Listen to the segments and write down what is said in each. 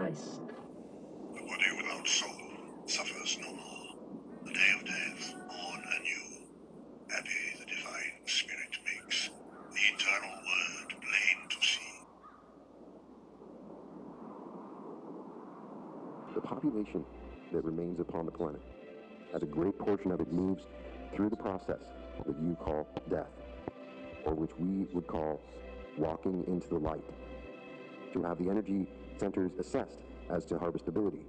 nice. The body without soul suffers no more. The day of death, born anew. Happy the divine spirit makes the eternal word plain to see. The population that remains upon the planet, as a great portion of it moves through the process that you call death, or which we would call walking into the light, to have the energy centers assessed as to harvestability,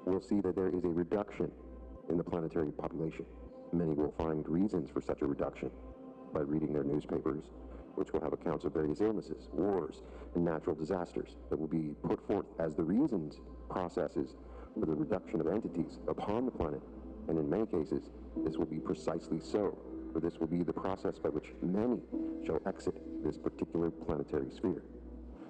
we'll see that there is a reduction in the planetary population. Many will find reasons for such a reduction by reading their newspapers, which will have accounts of various illnesses, wars, and natural disasters that will be put forth as the reasons, processes for the reduction of entities upon the planet. And in many cases, this will be precisely so, for this will be the process by which many shall exit this particular planetary sphere.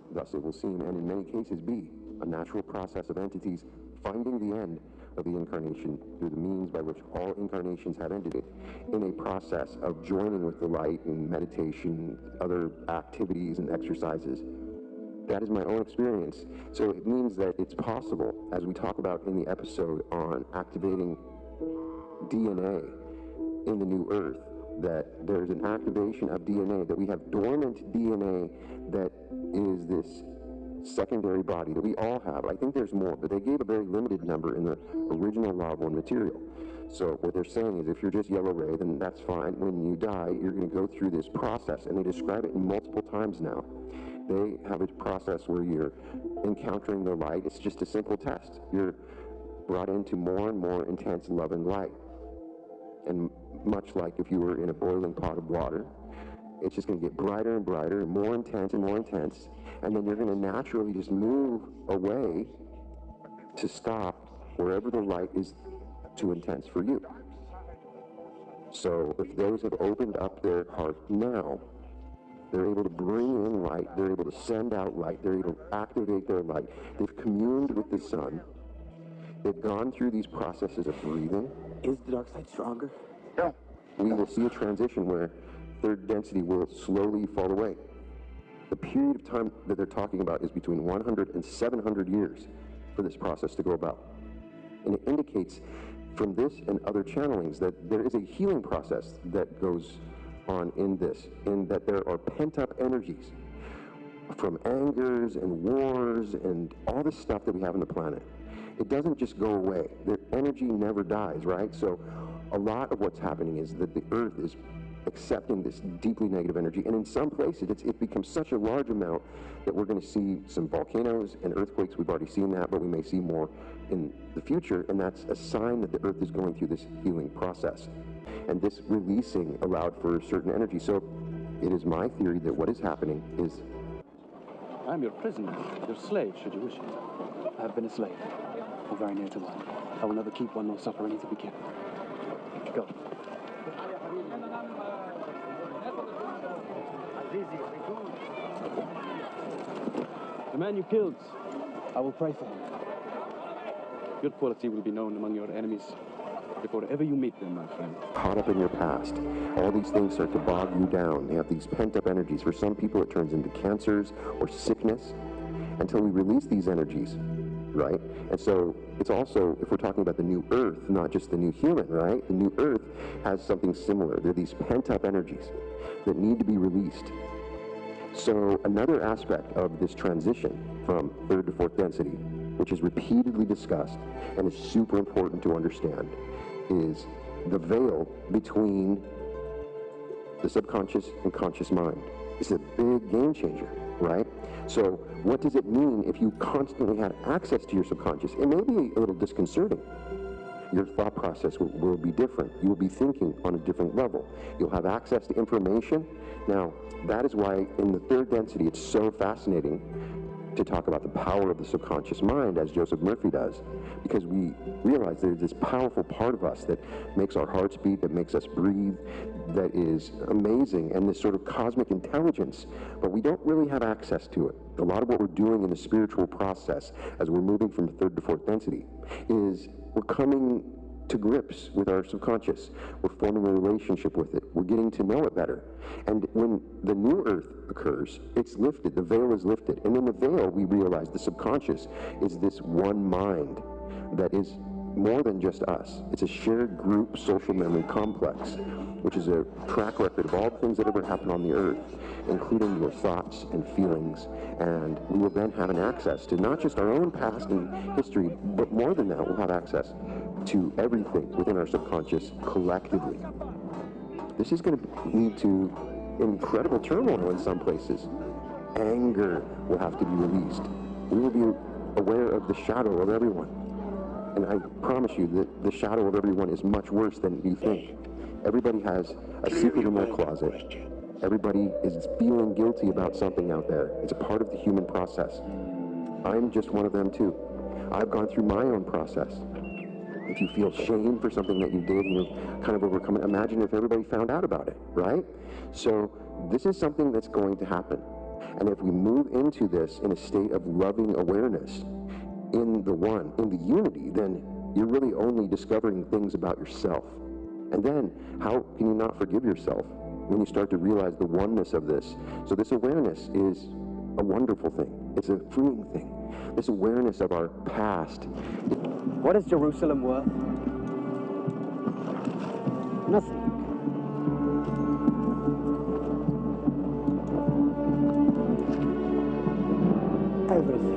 Thus it will seem, and in many cases be, a natural process of entities finding the end of the incarnation through the means by which all incarnations have ended it, in a process of joining with the light in meditation, other activities and exercises. That is my own experience. So it means that it's possible, as we talk about in the episode on activating DNA in the new Earth, that there's an activation of DNA, that we have dormant DNA that is this secondary body that we all have. I think there's more, but they gave a very limited number in the original Law of One material. So what they're saying is if you're just yellow ray, then that's fine. When you die, you're going to go through this process, and they describe it multiple times now. They have a process where you're encountering the light. It's just a simple test. You're brought into more and more intense love and light. And much like if you were in a boiling pot of water, it's just going to get brighter and brighter and more intense and more intense. And then you're going to naturally just move away to stop wherever the light is too intense for you. So if those have opened up their heart now, they're able to bring in light, they're able to send out light, they're able to activate their light. They've communed with the sun. They've gone through these processes of breathing. Is the dark side stronger? Yeah. We will see a transition where third density will slowly fall away. The period of time that they're talking about is between 100 and 700 years for this process to go about. And it indicates from this and other channelings that there is a healing process that goes on in this, in that there are pent-up energies from angers and wars and all this stuff that we have on the planet. It doesn't just go away. The energy never dies, right? So a lot of what's happening is that the Earth is accepting this deeply negative energy, and in some places it becomes such a large amount that we're going to see some volcanoes and earthquakes. We've already seen that, but we may see more in the future, and that's a sign that the Earth is going through this healing process. And this releasing allowed for certain energy. So it is my theory that what is happening is... I'm your prisoner, your slave, should you wish it. I have been a slave, or very near to one. I will never keep one nor suffer any to be kept. Go. The man you killed, I will pray for him. Your quality will be known among your enemies before ever you meet them, my friend. Caught up in your past. All these things start to bog you down. They have these pent-up energies. For some people, it turns into cancers or sickness until we release these energies, right? And so it's also, if we're talking about the new Earth, not just the new human, right? The new Earth has something similar. There are these pent-up energies that need to be released. So another aspect of this transition from third to fourth density, which is repeatedly discussed and is super important to understand, is the veil between the subconscious and conscious mind. It's a big game changer, right? So what does it mean if you constantly had access to your subconscious? It may be a little disconcerting. Your thought process will be different. You will be thinking on a different level. You'll have access to information. Now, that is why in the third density it's so fascinating to talk about the power of the subconscious mind, as Joseph Murphy does, because we realize there's this powerful part of us that makes our hearts beat, that makes us breathe, that is amazing, and this sort of cosmic intelligence, but we don't really have access to it. A lot of what we're doing in the spiritual process as we're moving from third to fourth density is we're coming to grips with our subconscious. We're forming a relationship with it. We're getting to know it better. And when the new earth occurs, it's lifted, the veil is lifted. And in the veil, we realize the subconscious is this one mind that is more than just us. It's a shared group social memory complex, which is a track record of all things that ever happened on the earth, including your thoughts and feelings. And we will then have an access to not just our own past and history, but more than that, we'll have access to everything within our subconscious collectively. This is going to lead to incredible turmoil in some places. Anger will have to be released. We will be aware of the shadow of everyone. And I promise you that the shadow of everyone is much worse than you think. Everybody has a secret in their closet. Everybody is feeling guilty about something out there. It's a part of the human process. I'm just one of them too. I've gone through my own process. If you feel shame for something that you did and you've kind of overcome it, imagine if everybody found out about it, right? So this is something that's going to happen. And if we move into this in a state of loving awareness, in the one, in the unity, then you're really only discovering things about yourself. And then how can you not forgive yourself when you start to realize the oneness of this? So this awareness is a wonderful thing. It's a freeing thing. This awareness of our past. What is Jerusalem worth? Nothing. Everything.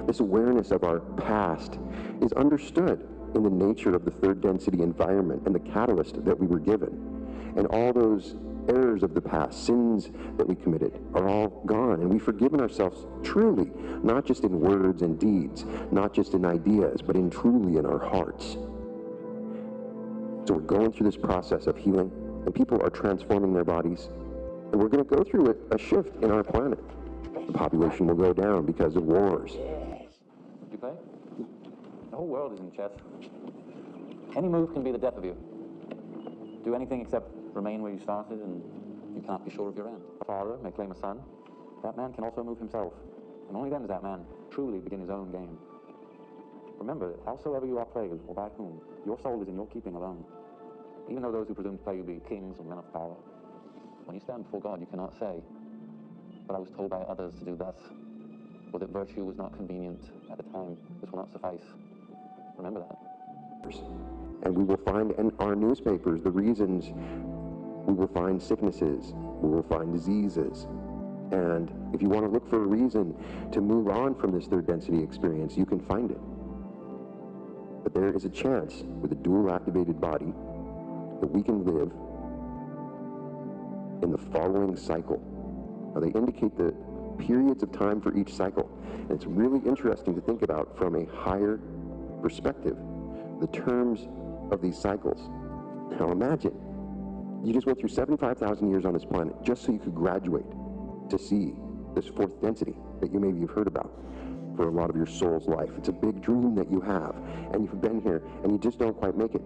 This awareness of our past is understood in the nature of the third density environment and the catalyst that we were given. And all those errors of the past, sins that we committed, are all gone. And we've forgiven ourselves truly, not just in words and deeds, not just in ideas, but in truly in our hearts. So we're going through this process of healing, and people are transforming their bodies. And we're going to go through a shift in our planet. The population will go down because of wars. You play? The whole world is in chess. Any move can be the death of you. Do anything except remain where you started, and you can't be sure of your end. A father may claim a son. That man can also move himself. And only then does that man truly begin his own game. Remember, howsoever you are played, or by whom, your soul is in your keeping alone. Even though those who presume to play you be kings or men of power, when you stand before God, you cannot say, "But I was told by others to do thus," or that virtue was not convenient at the time. This will not suffice. Remember that. And we will find in our newspapers the reasons. We will find sicknesses. We will find diseases. And if you want to look for a reason to move on from this third density experience, you can find it. But there is a chance with a dual activated body that we can live in the following cycle. Now, they indicate the periods of time for each cycle. And it's really interesting to think about from a higher perspective, the terms of these cycles. Now imagine, you just went through 75,000 years on this planet just so you could graduate to see this fourth density that you maybe have heard about for a lot of your soul's life. It's a big dream that you have, and you've been here, and you just don't quite make it.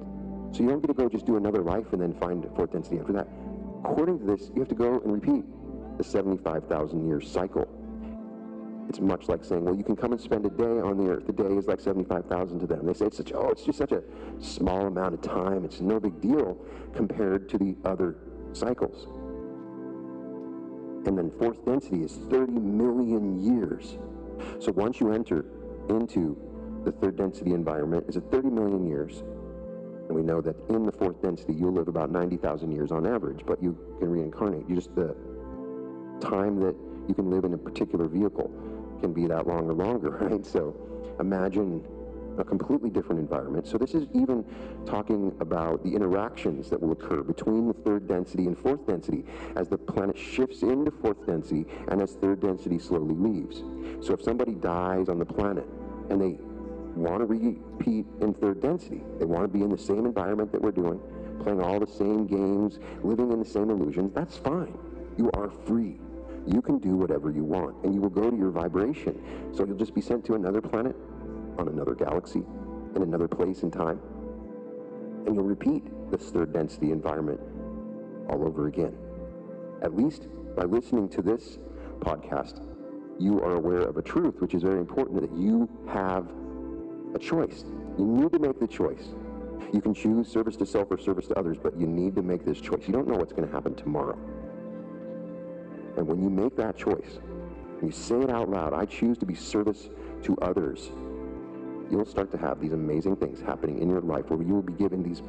So you don't get to go just do another life and then find fourth density after that. According to this, you have to go and repeat the 75,000 year cycle. It's much like saying, well, you can come and spend a day on the earth. The day is like 75,000 to them. They say it's just such a small amount of time. It's no big deal compared to the other cycles. And then fourth density is 30 million years. So once you enter into the third density environment, it's 30 million years. And we know that in the fourth density, you'll live about 90,000 years on average, but you can reincarnate. You just, the time that you can live in a particular vehicle can be that long or longer, right? So imagine a completely different environment. So this is even talking about the interactions that will occur between the third density and fourth density as the planet shifts into fourth density and as third density slowly leaves. So if somebody dies on the planet and they want to repeat in third density, they want to be in the same environment that we're doing, playing all the same games, living in the same illusions, that's fine. You are free. You can do whatever you want, and you will go to your vibration. So you'll just be sent to another planet, on another galaxy, in another place and time, and you'll repeat this third density environment all over again. At least by listening to this podcast, you are aware of a truth, which is very important, that you have a choice. You need to make the choice. You can choose service to self or service to others, but you need to make this choice. You don't know what's going to happen tomorrow. And when you make that choice, and you say it out loud, I choose to be service to others, you'll start to have these amazing things happening in your life where you will be given these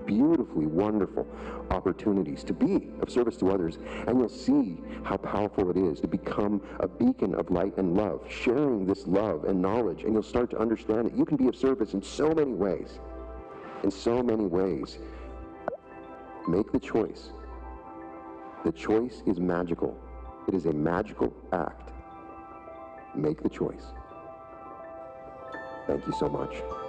beautifully wonderful opportunities to be of service to others, and you'll see how powerful it is to become a beacon of light and love, sharing this love and knowledge, and you'll start to understand that you can be of service in so many ways. In so many ways. Make the choice. The choice is magical. It is a magical act. Make the choice. Thank you so much.